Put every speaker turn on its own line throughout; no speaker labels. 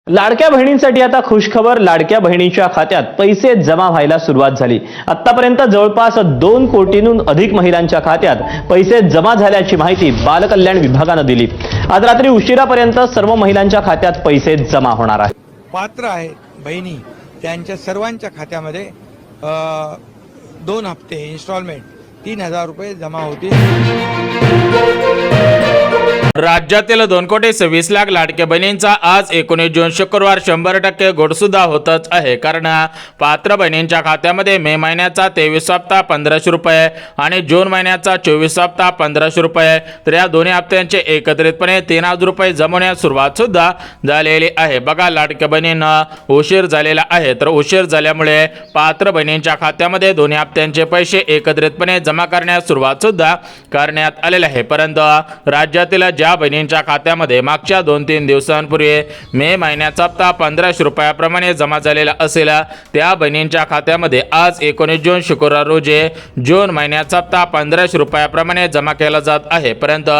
लाडक्या बहिणींसाठी आता खुशखबर. लाडक्या बहिणीच्या खात्यात पैसे जमा व्हायला सुरुवात झाली. आतापर्यंत जवळपास 2 कोटींहून अधिक महिलांच्या खात्यात पैसे जमा झाल्याची माहिती बालकल्याण विभागाने दिली. आज रात्री उशिरापर्यंत सर्व महिलांच्या खात्यात पैसे जमा होणार आहेत.
पात्र आहे बहिणी त्यांच्या सर्वांच्या खात्यामध्ये 2 हप्ते इन्स्टॉलमेंट 3000 रुपये जमा होतील.
राज्यातील 2,26,00,000 लाडक्या बहिणींचा आज 19 जून शुक्रवार 100% गोडसुद्धा होतच आहे. कारण पात्र बहिणींच्या खात्यामध्ये मे महिन्याचा 23 हप्ता 1500 रुपये आणि जून महिन्याचा 24 हप्ता 1500 रुपये, तर या दोन्ही हप्त्यांचे एकत्रितपणे 3000 रुपये जमवण्यास सुरुवात सुद्धा झालेली आहे. बघा, लाडक्या बहिणींना उशीर झालेला आहे, तर उशीर झाल्यामुळे पात्र बहिणींच्या खात्यामध्ये दोन्ही हप्त्यांचे पैसे एकत्रितपणे जमा करण्यास सुरुवात सुद्धा करण्यात आलेले आहे. परंतु राज्यातील ज्या बहिणींच्या खात्यामध्ये मागच्या 2-3 दिवसांपूर्वी मे महिन्याचा हप्ता 1500 रुपयाप्रमाणे जमा झालेला असेल, त्या बहिणींच्या खात्यामध्ये आज 19 जून शुक्रवार रोजी जून महिन्याचा हप्ता 1500 रुपयाप्रमाणे जमा केला जात आहे. परंतु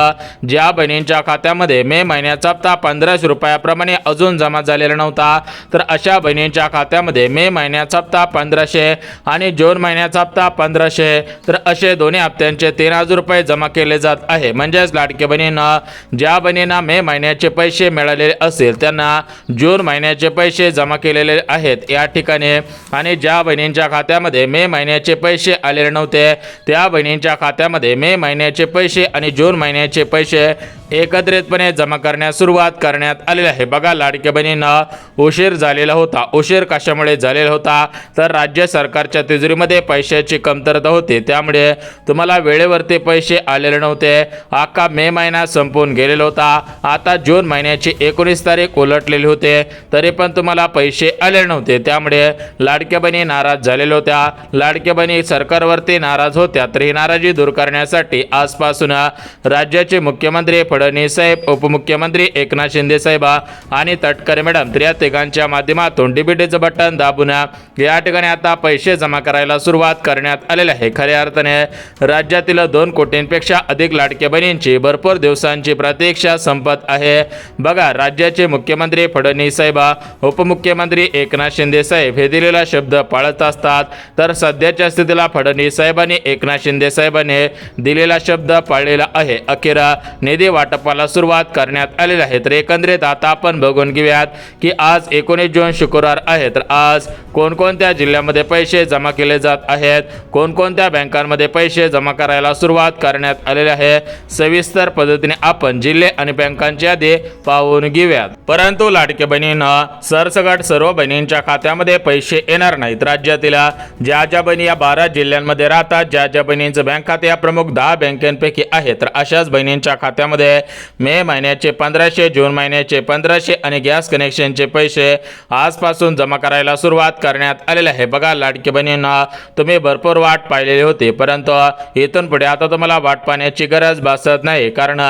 ज्या बहिणींच्या खात्यामध्ये मे महिन्याचा हप्ता 1500 रुपयाप्रमाणे अजून जमा झालेला नव्हता, तर अशा बहिणींच्या खात्यामध्ये मे महिन्याचा हप्ता 1500 आणि जून महिन्याचा हप्ता 1500, तर असे दोन्ही हप्त्यांचे 3000 रुपये जमा केले जात आहे. म्हणजेच लाडक्या बहिणींना ज्या बहिणींना मे महिन्याचे पैसे मिळालेले असेल त्यांना जून महिन्याचे पैसे जमा केलेले आहेत या ठिकाणी, आणि ज्या बहिणींच्या खात्यामध्ये मे महिन्याचे पैसे आलेले नव्हते त्या बहिणींच्या खात्यामध्ये मे महिन्याचे पैसे आणि जून महिन्याचे पैसे एकत्रितपणे जमा करण्यास सुरुवात करण्यात आलेली आहे. बघा, लाडक्या बहिणींना उशीर झालेला होता. उशीर कशामुळे झालेला होता, तर राज्य सरकारच्या तिजोरीमध्ये पैशाची कमतरता होती, त्यामुळे तुम्हाला वेळेवरती पैसे आलेले नव्हते. अख्खा मे महिना संपून गेलेला होता. आता जून महिन्याची 19 तारीख उलटलेली होते, तरी पण तुम्हाला पैसे आलेले नव्हते. त्यामुळे लाडक्या बहिणी नाराज झालेल्या होत्या. लाडक्या बहिणी सरकारवरती नाराज होत्या. तर ही नाराजी दूर करण्यासाठी आजपासून राज्याचे मुख्यमंत्री फडणवीस साहेब, उपमुख्यमंत्री एकनाथ शिंदे साहेब आणि तटकरे मॅडम, तर या तिघांच्या माध्यमातून डीबीटीचं बटन दाबून या ठिकाणी आता पैसे जमा करायला सुरुवात करण्यात आलेली आहे. खऱ्या अर्थाने राज्यातील 2 कोटींपेक्षा अधिक लाडक्या बहिणींची भरपूर दिवसांची प्रतीक्षा संपत आहे. बघा, राज्याचे मुख्यमंत्री फडणवीस साहेब, उपमुख्यमंत्री एकनाथ शिंदे साहेब हे दिलेला शब्द पाळत असतात. तर सध्याच्या स्थितीला फडणवीस साहेबांनी एकनाथ शिंदे साहेबांनी दिलेला शब्द पाळलेला आहे. अखेर निधी वाटपाला सुरुवात करण्यात आलेली आहे. तर एकंदरीत आता आपण बघून घेऊयात की आज 19 जून शुक्रवार आहे, तर आज कोणकोणत्या जिल्ह्यामध्ये पैसे जमा केले जात आहेत, कोणकोणत्या बँकांमध्ये पैसे जमा करायला सुरुवात करण्यात आलेले आहे. सविस्तर पद्धतीने आपण जिल्हे आणि बँकांची यादी पाहून घेऊयात. परंतु लाडक्या बहिणींना सरसकट सर्व बहिणींच्या खात्यामध्ये पैसे येणार नाहीत. राज्यातील ज्या ज्या बहिणी या 12 जिल्ह्यांमध्ये राहतात, ज्या ज्या बहिणींचं बँक खाते या प्रमुख 10 बँकांपैकी आहे, तर अशाच बहिणींच्या खात्यामध्ये मे महिन्याचे 1500, जून महिन्याचे 1500 आणि गॅस कनेक्शनचे पैसे आजपासून जमा करायला सुरुवात करण्यात आलेले आहे. बघा, लाडक्या बहिणींना तुम्ही भरपूर वाट पाहिलेली होती, परंतु इथून पुढे आता तुम्हाला वाट पाहण्याची गरज भासत नाही. कारण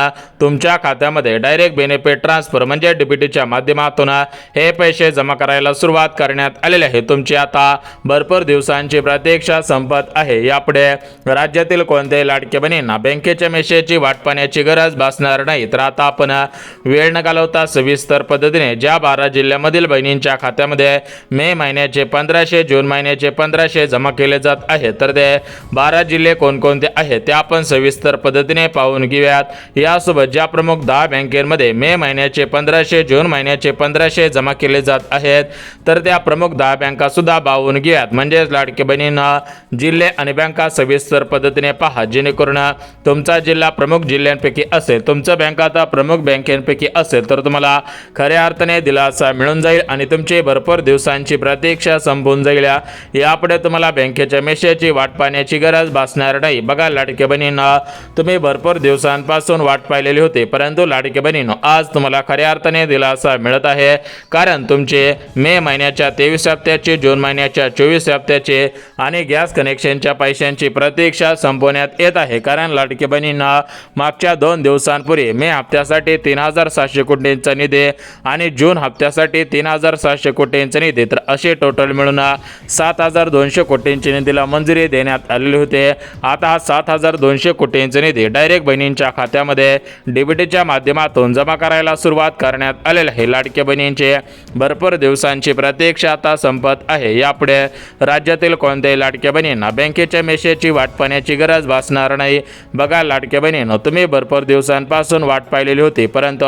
तुमच्या खात्यामध्ये डायरेक्ट बेनिफिट ट्रान्सफर म्हणजे डीबीटीच्या माध्यमातून हे पैसे जमा करायला सुरुवात करण्यात आलेले आहे. तुमची आता भरपूर दिवसांची प्रतीक्षा संपत आहे. यापुढे राज्यातील कोणत्याही लाडक्या बहिणींना बँकेच्या मेसेजची वाट पाहण्याची गरज भासणार नाही. तर आता आपण वेळ न घालवता सविस्तर पद्धतीने ज्या 12 जिल्ह्यामधील बहिणींच्या खात्यामध्ये मे महिन्याचे 1500, जून महिन्याचे 1500 जमा केले जात आहेत, तर ते 12 जिल्हे कोणकोणते आहेत ते आपण सविस्तर पद्धतीने पाहून घेऊयात. यासोबत ज्या प्रमुख 10 बँकेमध्ये मे महिन्याचे 1500, जून महिन्याचे 1500 जमा केले जात आहेत, तर त्या प्रमुख 10 बँका सुद्धा पाहून घेऊयात. म्हणजेच लाडक्या बहिणींना जिल्हे आणि बँका सविस्तर पद्धतीने पहा, जेणेकरून तुमचा जिल्हा प्रमुख जिल्ह्यांपैकी असेल, तुमचं बँक खाता प्रमुख बँकेपैकी असेल, तर तुम्हाला खऱ्या अर्थाने दिलासा मिळून जाईल आणि तुमची भरपूर दिवसांची प्रतीक्षा संपून जाईल. यापुढे तुम्हाला बँकेच्या मेसेजची वाट पाहण्याची गरज भासणार नाही. बघा, लाडक्या बहिणींना तुम्ही भरपूर दिवसांपासून वाट पाहिलेली होती, परंतु लाडक्या बहिणींनो आज तुम्हाला खऱ्या अर्थाने दिलासा मिळत आहे. कारण तुमचे मे महिन्याच्या 23 हप्त्याचे, जून महिन्याच्या 24 हप्त्याचे आणि गॅस कनेक्शनच्या पैशांची प्रतीक्षा संपवण्यात येत आहे. कारण लाडक्या बहिणींना मागच्या 2 दिवसांपूर्वी यापूर्वी मे हप्त्यासाठी 3,700 कोटींचा निधी आणि जून हप्त्यासाठी 3,700 कोटींचा निधी, तर असे टोटल मिळून 7,200 कोटींची निधीला मंजुरी देण्यात आलेली होते. आता हा 7,200 कोटींचा निधी डायरेक्ट बहिणींच्या खात्यामध्ये डीबीटीच्या माध्यमातून जमा करायला सुरुवात करण्यात आलेली आहे. लाडक्या बहिणींचे भरपूर दिवसांची प्रतीक्षा आता संपत आहे. यापुढे राज्यातील कोणत्याही लाडक्या बहिणींना बँकेच्या मेसेजची वाट पाहण्याची गरज भासणार नाही. बघा लाडक्या बहिणींनो, तुम्ही भरपूर दिवसांपासून वाट पाहिलेली होती, परंतु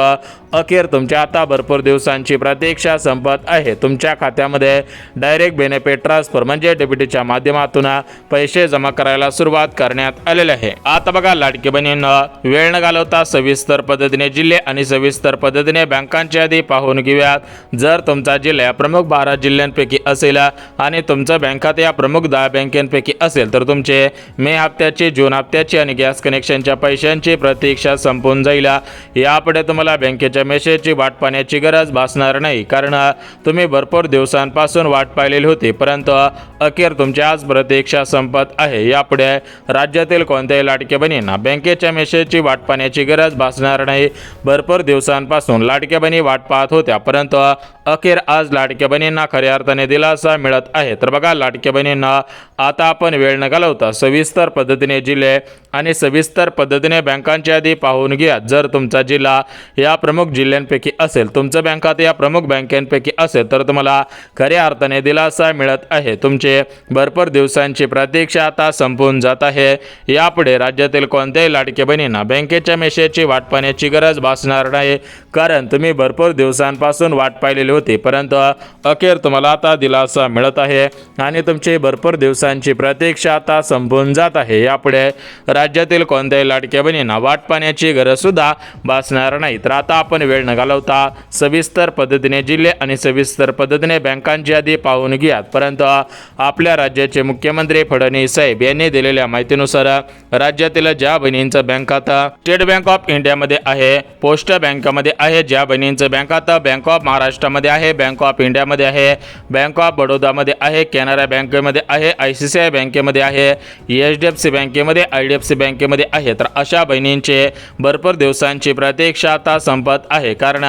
अखेर तुमच्या आता भरपूर दिवसांची प्रतीक्षा संपत आहे. तुमच्या खात्यामध्ये डायरेक्ट बेनिफिट ट्रान्सफर म्हणजे डीबीटीच्या माध्यमातून पैसे जमा करायला सुरुवात करण्यात आलेले आहे. आता बघा लाडकी बहिणींनो, वेळ न घालवता सविस्तर पद्धतीने जिल्हे आणि सविस्तर पद्धतीने बँकांची यादी पाहून घेऊयात. जर तुमचा जिल्हा प्रमुख 12 जिल्ह्यांपैकी असेल आणि तुमचं बँक खाते या प्रमुख 10 बँकेपैकी असेल तर तुमचे मे हप्त्याची, जून हप्त्याची आणि गॅस कनेक्शनच्या पैशांची प्रतीक्षा संपून जाईल. यापुढे तुम्हाला बँकेच्या मेसेजची वाट पाहण्याची गरज भासणार नाही, कारण तुम्ही भरपूर दिवसांपासून वाट पाहिलेली होती, परंतु अखेर तुमची आज प्रतीक्षा संपत आहे. यापुढे राज्यातील कोणत्याही लाडक्या बहिणींना बँकेच्या मेसेजची वाट पाहण्याची गरज भासणार नाही. भरपूर दिवसांपासून लाडक्या बहिणी वाट पाहत होत्या, परंतु अखेर आज लाडक्या बहिणींना खऱ्या अर्थाने दिलासा मिळत आहे. तर बघा लाडक्या बहिणींना, आता आपण वेळ न घालवता सविस्तर पद्धतीने जिल्हे आणि सविस्तर पद्धतीने बँकांची यादी पाहून घ्या. जर तुमचा जिल्हा या प्रमुख जिल्ह्यांपैकी असेल, तुमचं बँक खाते या प्रमुख बँकांपैकी असेल तर तुम्हाला खऱ्या अर्थाने दिलासा मिळत आहे. तुमचे भरपूर दिवसांची प्रतीक्षा आता संपून जात आहे. यापुढे राज्यातील कोणत्याही लाडक्या बहिणींना बँकेच्या मेसेजची वाट पाहण्याची गरज भासणार नाही, कारण तुम्ही भरपूर दिवसांपासून वाट पाहिलेली होती, परंतु अखेर तुम्हाला आता दिलासा मिळत आहे आणि तुमची भरपूर दिवसांची प्रतीक्षा आता संपून जात आहे. यापुढे राज्यातील कोणत्याही लाडक्या बहिणींना वाट पाहण्याची गरज सुद्धा भासणार नाही. तर आता आपण वेळ न घालवता सविस्तर पद्धतीने जिल्हे आणि सविस्तर पद्धतीने बँकांची यादी पाहून घ्या. परंतु आपल्या राज्याचे मुख्यमंत्री फडणवीस साहेब यांनी दिलेल्या माहितीनुसार राज्यातील ज्या बहिणींचं बँक खातं स्टेट बँक ऑफ इंडियामध्ये आहे, पोस्ट बँकेमध्ये आहे, ज्या बहिणींचं बँक खातं बँक ऑफ महाराष्ट्रामध्ये आहे, बँक ऑफ इंडियामध्ये आहे, बँक ऑफ बडोदामध्ये आहे, कॅनरा बँकेमध्ये आहे, ICICI बँकेमध्ये आहे, HDFC बँकेमध्ये, IDFC बँकेमध्ये आहे, तर अशा बहिणींचे भरपूर दिवसांची प्रतीक्षा आता संपत आहे. कारण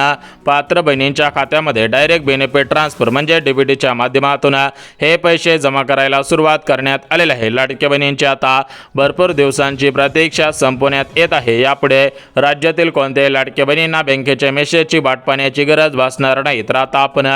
पात्र बहिणींच्या खात्यामध्ये डायरेक्ट बेनिफिट ट्रान्सफर म्हणजे डीबीटीच्या माध्यमातून हे पैसे जमा करायला सुरुवात करण्यात आलेले आहे. लाडक्या बहिणींची आता भरपूर दिवसांची प्रतीक्षा संपवण्यात येत आहे. यापुढे राज्यातील कोणत्याही लाडक्या बहिणींना बँकेच्या मेसेजची वाट पाहण्याची गरज भासणार नाही. तर आता आपण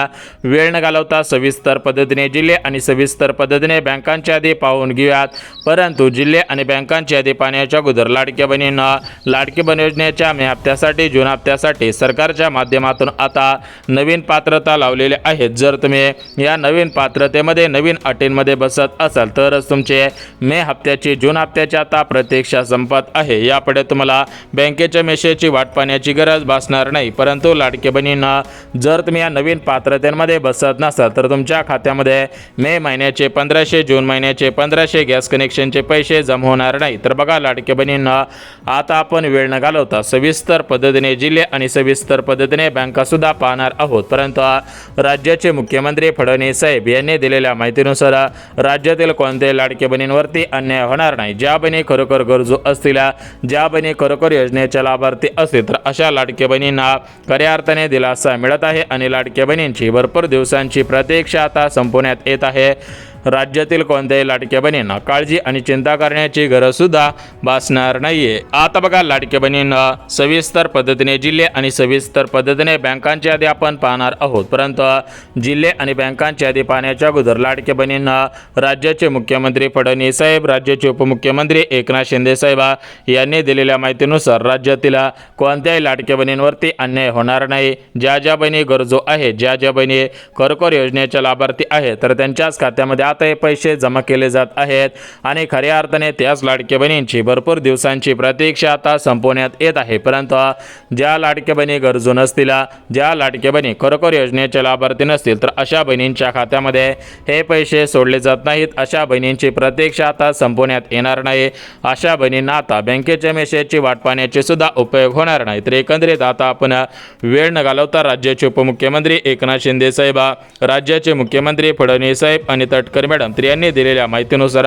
वेळ न घालवता सविस्तर पद्धतीने जिल्हे आणि सविस्तर पद्धतीने बँकांची यादी पाहून घेऊयात. परंतु जिल्हे आणि बँकांची यादी पाहण्याच्या अगोदर लाडक्या बहिणींना लाडकी बहीण योजनेच्या मे हप्त्यासाठी, जून हप्त्यासाठी सरकारच्या माध्यमातून आता नवीन पात्रता लावलेले आहेत. जर तुम्ही या नवीन पात्रतेमध्ये नवीन अटींमध्ये बसत असाल तरच तुमचे मे हप्त्याची, जून हप्त्याची आता प्रतीक्षा संपत आहे. यापुढे तुम्हाला बँकेच्या मेसेजची वाट पाहण्याची गरज भासणार नाही. परंतु लाडक्या बहिणींना, जर तुम्ही या नवीन पात्रतेमध्ये बसत नसाल तर तुमच्या खात्यामध्ये मे महिन्याचे 1500, जून महिन्याचे 1500 गॅस कनेक्शनचे पैसे जमा होणार नाही. तर बघा लाडक्या बहिणींना, आता आपण वेळ न घालवता सविस्तर पद्धतीने जिल्हे आणि सविस्तर पद्धतीने बँका सुद्धा पाहणार आहोत. परंतु राज्याचे मुख्यमंत्री फडणवीस साहेब यांनी दिलेल्या माहितीनुसार राज्यातील कोणत्याही लाडक्या बहिणींवरती अन्याय होणार नाही. ज्या बहिणी खरोखर गरजू असतील, ज्या बहिणी खरोखर योजनेच्या लाभार्थी असतील तर अशा लाडक्या बहिणींना खऱ्या अर्थाने दिलासा मिळत आहे आणि लाडक्या बहिणींची भरपूर दिवसांची प्रतीक्षा आता संपवण्यात येत आहे. राज्यातील कोणत्याही लाडक्या बहिणींना काळजी आणि चिंता करण्याची गरज सुद्धा भासणार नाहीये. आता बघा लाडक्या बहिणींना, सविस्तर पद्धतीने जिल्हे आणि सविस्तर पद्धतीने बँकांची यादी आपण पाहणार आहोत. परंतु जिल्हे आणि बँकांची यादी पाहण्याच्या अगोदर लाडक्या बहिणींना राज्याचे मुख्यमंत्री फडणवीस साहेब, राज्याचे उपमुख्यमंत्री एकनाथ शिंदे साहेब यांनी दिलेल्या माहितीनुसार राज्यातील कोणत्याही लाडक्या बहिणींवरती अन्याय होणार नाही. ज्या ज्या बहिणी गरजू आहेत, ज्या ज्या बहिणी खरोखर योजनेच्या लाभार्थी आहेत तर त्यांच्याच खात्यामध्ये आता हे पैसे जमा केले जात आहेत आणि खऱ्या अर्थाने त्याच लाडक्या बहिणींची भरपूर दिवसांची प्रतीक्षा आता संपवण्यात येत आहे. परंतु ज्या लाडक्या बहिणी गरजू नसतील, ज्या लाडक्या बहिणी खरोखर योजनेचे लाभार्थी नसतील तर अशा बहिणींच्या खात्यामध्ये हे पैसे सोडले जात नाहीत. अशा बहिणींची प्रतीक्षा आता संपवण्यात येणार नाही. अशा बहिणींना आता बँकेच्या मेसेजची वाट पाहण्याचे सुद्धा उपयोग होणार नाही. तर एकंदरीत आता आपण वेळ न घालवता राज्याचे उपमुख्यमंत्री एकनाथ शिंदे साहेब, राज्याचे मुख्यमंत्री फडणवीस साहेब आणि तटकरे तळकरे मॅडम तर यांनी दिलेल्या माहितीनुसार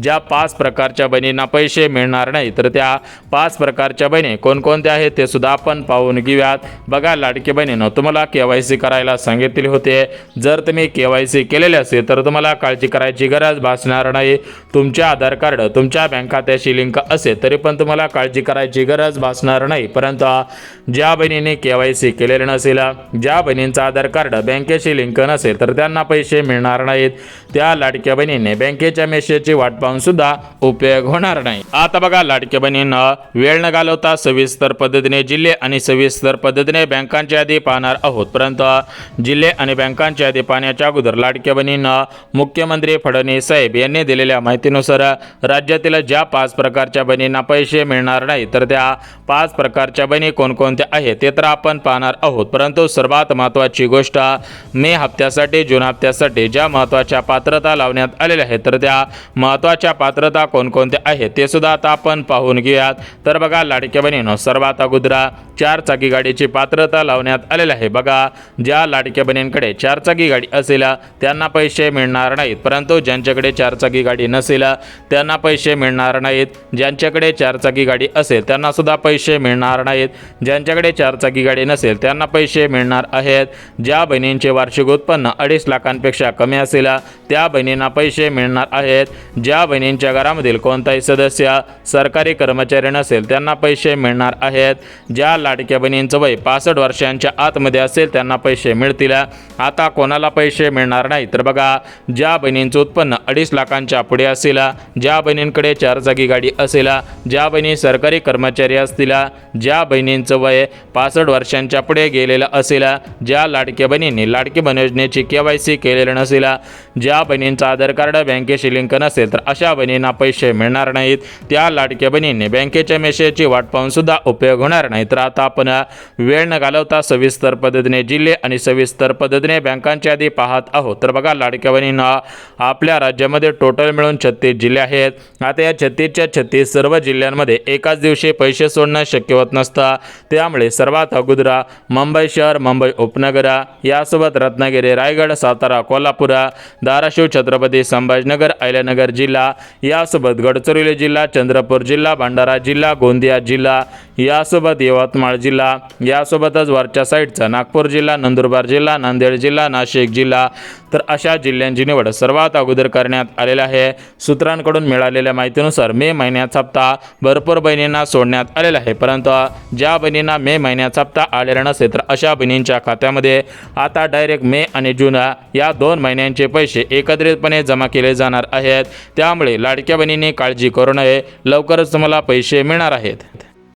ज्या 5 प्रकारच्या बहिणींना पैसे मिळणार नाही तर त्या 5 प्रकारच्या बहिणी कोणकोणत्या आहेत ते सुद्धा आपण पाहून घेऊयात. बघा लाडकी बहिणीनं तुम्हाला KYC करायला सांगितले होते. जर तुम्ही KYC केलेले असेल तर तुम्हाला काळजी करायची गरज भासणार नाही. तुमचे आधार कार्ड तुमच्या बँक खात्याशी लिंक असेल तरी पण तुम्हाला काळजी करायची गरज भासणार नाही. परंतु ज्या बहिणीने KYC केलेले नसेल, ज्या बहिणींचं आधार कार्ड बँकेशी लिंक नसेल तर त्यांना पैसे मिळणार नाहीत. त्या लाडक्या बहिणीने बँकेच्या मेसेजची वाट पाहून सुद्धा उपयोग होणार नाही. आता बघा लाडक्या बहिणींना वेळ न घालवता सविस्तर पद्धतीने जिल्हे आणि सविस्तर पद्धतीने बँकांची यादी पाहणार आहोत. परंतु जिल्हे आणि बँकांची यादी पाहण्याच्या अगोदर लाडक्या बहिणींना मुख्यमंत्री फडणवीस साहेब यांनी दिलेल्या माहितीनुसार राज्यातील ज्या 5 प्रकारच्या बहिणींना पैसे मिळणार नाही तर त्या 5 प्रकारच्या बहिणी कोणकोणत्या आहेत ते तर आपण पाहणार आहोत. परंतु सर्वात महत्त्वाची गोष्ट मे हप्त्यासाठी जून हप्त्यासाठी ज्या महत्त्वाच्या पात्रता लावण्यात आलेल्या आहेत तर त्या महत्त्वाच्या पात्रता कोणकोणत्या आहेत ते सुद्धा आता आपण पाहून घेऊयात. तर बघा लाडक्या बहिणींनो सर्वात अगोदर 4 चाकी गाडीची पात्रता लावण्यात आलेली आहे. बघा ज्या लाडक्या बहिणींकडे 4 चाकी गाडी असेल त्यांना पैसे मिळणार नाहीत. परंतु ज्यांच्याकडे 4 चाकी गाडी नसेल त्यांना पैसे मिळणार नाहीत. ज्यांच्याकडे 4 चाकी गाडी असेल त्यांना सुद्धा पैसे मिळणार नाहीत. ज्यांच्याकडे 4 चाकी गाडी नसेल त्यांना पैसे मिळणार आहेत. ज्या बहिणींचे वार्षिक उत्पन्न 2.5 लाखांपेक्षा कमी असेल त्या बहिणींना पैसे मिळणार आहेत. ज्या बहिणींच्या घरामधील कोणताही सदस्य सरकारी कर्मचारी नसेल त्यांना पैसे मिळणार आहेत. ज्या लाडक्या बहिणींचं वय 65 वर्षांच्या आतमध्ये असेल त्यांना पैसे मिळतील. आता कोणाला पैसे मिळणार नाही तर बघा ज्या बहिणींचं उत्पन्न 2.5 लाखांच्या पुढे असेल, ज्या बहिणींकडे 4 चाकी गाडी असेल, ज्या बहिणी सरकारी कर्मचारी असतील, ज्या बहिणींचं वय 65 वर्षांच्या पुढे गेलेलं असेल, ज्या लाडक्या बहिणींनी लाडकी बहीण योजनेची KYC केलेलं नसेल, ज्या बहिणींचं आधार कार्ड बँकेशी लिंक नसेल तर अशा बहिणींना पैसे मिळणार नाहीत. त्या लाडक्या बहिणींनी बँकेच्या मेसेजची वाट पाहून सुद्धा उपयोग होणार नाही. तर आता आपण वेळ न घालवता सविस्तर पद्धतीने जिल्हे आणि सविस्तर पद्धतीने बँकांची यादी पाहत आहोत. तर बघा लाडक्या बहिणींना आपल्या राज्यामध्ये टोटल मिळून 36 जिल्हे आहेत. आता या 36च्या 36 सर्व जिल्ह्यांमध्ये एकाच दिवशी पैसे सोडणं शक्य होत नसतं. त्यामुळे सर्वात अगोदर मुंबई शहर, मुंबई उपनगर यासोबत रत्नागिरी, रायगड, सातारा, कोल्हापूर, धाराशिव, छत्रपती संभाजीनगर, अहिल्यानगर जिल्हा यासोबत गडचिरोली जिल्हा, चंद्रपूर जिल्हा, भंडारा जिल्हा, गोंदिया जिल्हा यासोबत यवतमाळ जिल्हा यासोबतच वरच्या साईडचा नागपूर जिल्हा, नंदुरबार जिल्हा, नांदेड जिल्हा, नाशिक जिल्हा तर अशा जिल्ह्यांची निवड सर्वात अगोदर करण्यात आलेली आहे. सूत्रांकडून मिळालेल्या माहितीनुसार मे महिन्याचा हप्ता भरपूर बहिणींना सोडण्यात आलेला आहे. परंतु ज्या बहिणींना मे महिन्याचा हप्ता आलेला नसेल तर अशा बहिणींच्या खात्यामध्ये आता डायरेक्ट मे आणि जून या 2 महिन्यांचे पैसे एकत्रितपणे जमा केले जाणार आहेत. त्यामुळे लाडक्या बहिणींनी काळजी करू नये, लवकरच तुम्हाला पैसे मिळणार आहेत.